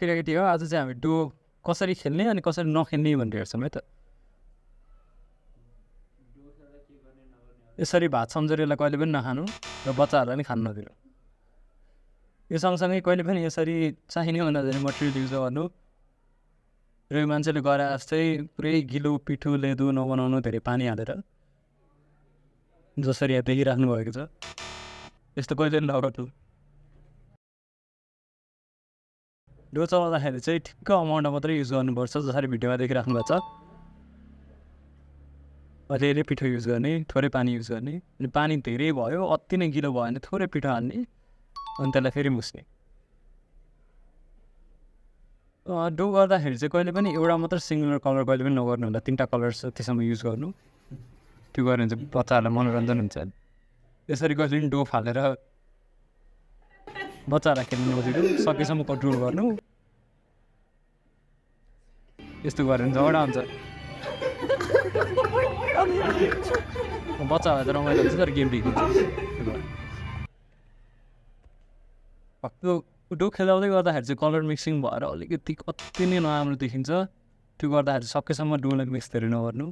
केटाकेटी हो आज चाहिँ हामी डो कसरी खेल्ने अनि कसरी नखेल्ने भनेर हेर्छौँ है त यसरी भात सम्झेरीलाई कहिले पनि नखानु र बच्चाहरूलाई पनि खानु नदिनु यो सँगसँगै कहिले पनि यसरी चाहिने भन्दा धेरै मटेरियल युज गर्नु र यो मान्छेले गरे जस्तै पुरै गिलो पिठो लेदो नबनाउनु धेरै पानी हालेर जसरी यहाँ देखिराख्नु भएको छ यस्तो कहिले पनि नगर्नु डो चलाउँदाखेरि चाहिँ ठिक्क अमाउन्टमा मात्रै युज गर्नुपर्छ जसरी भिडियोमा देखिराख्नु भएको छ अलिअलि पिठो युज गर्ने थोरै पानी युज गर्ने अनि पानी धेरै भयो अति नै गिलो भयो भने थोरै पिठो हाल्ने अनि त्यसलाई फेरि मुस्ने डो गर्दाखेरि चाहिँ कहिले पनि एउटा मात्र सिङ्गुलर कलर कहिले पनि नगर्नु होला 3टा कलर जतिसम्म युज गर्नु त्यो गऱ्यो भने चाहिँ बच्चाहरूलाई मनोरञ्जन हुन्छ यसरी कहिले पनि डो फालेर बच्चाहरूलाई खेल्नु नदिनु सकेसम्म कन्ट्रोल गर्नु यस्तो गऱ्यो भने झगडा हुन्छ बच्चाहरूलाई त रमाइलो हुन्छ तर गेम बिग्रिन्छ डो खेलाउँदै गर्दाखेरि चाहिँ कलर मिक्सिङ भएर अलिकति कति नै नराम्रो देखिन्छ त्यो गर्दाखेरि सकेसम्म डोलाई मिक्स धेरै नगर्नु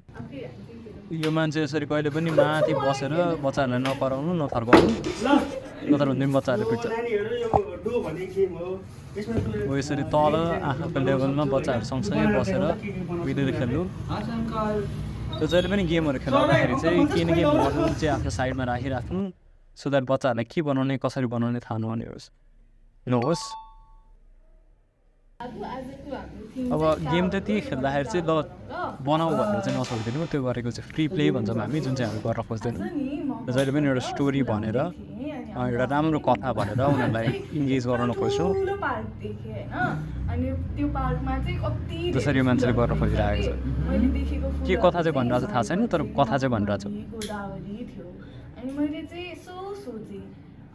यो मान्छे यसरी कहिले पनि माथि बसेर बच्चाहरूलाई नपराउनु नथर्काउनु नत्र भने बच्चाहरूले पिट्छ हो यसरी तल आँखाको लेभलमा बच्चाहरू सँगसँगै बसेर बितेर खेल्नु त्यो जहिले पनि गेमहरू खेलाउँदाखेरि चाहिँ केही न केही मोडल चाहिँ आफ्नो साइडमा राखिराख्नु सो द्याट बच्चाहरूलाई के बनाउने कसरी बनाउने थाहा नहोस् अब गेम त त्यही खेल्दाखेरि चाहिँ ल बनाऊ भनेर चाहिँ नसोच्दैनौँ त्यो गरेको चाहिँ फ्री प्ले भन्छौँ हामी जुन चाहिँ हामी गर्न खोज्दैनौँ जहिले पनि एउटा स्टोरी भनेर एउटा राम्रो कथा भनेर उनीहरूलाई इन्गेज गराउन खोज्छौँ जसरी यो मान्छेले गर्न खोजिरहेको छ के कथा चाहिँ भनिरहेको छ थाहा छैन तर कथा चाहिँ भनिरहेको छ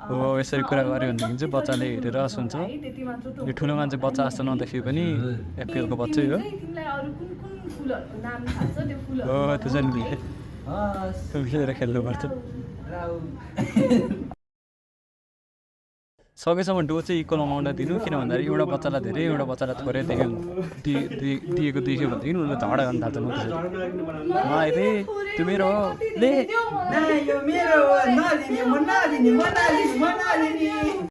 हो यसरी कुरा गऱ्यो भनेदेखि चाहिँ बच्चाले हेरेर सुन्छ यो ठुलो मान्छे बच्चा जस्तो नदेखियो पनि एप्रिलको बच्चै हो त्यो चाहिँ मिलेर खेल्नुपर्छ सकेसम्म डो चाहिँ इक्वल अमाउन्टमा दिनु किन भन्दाखेरि एउटा बच्चालाई धेरै एउटा बच्चालाई थोरै दिएको देख्यो भनेदेखि उनीहरूले झगडा गर्न थाल्छ मलाई चाहिँ त्यो मेरो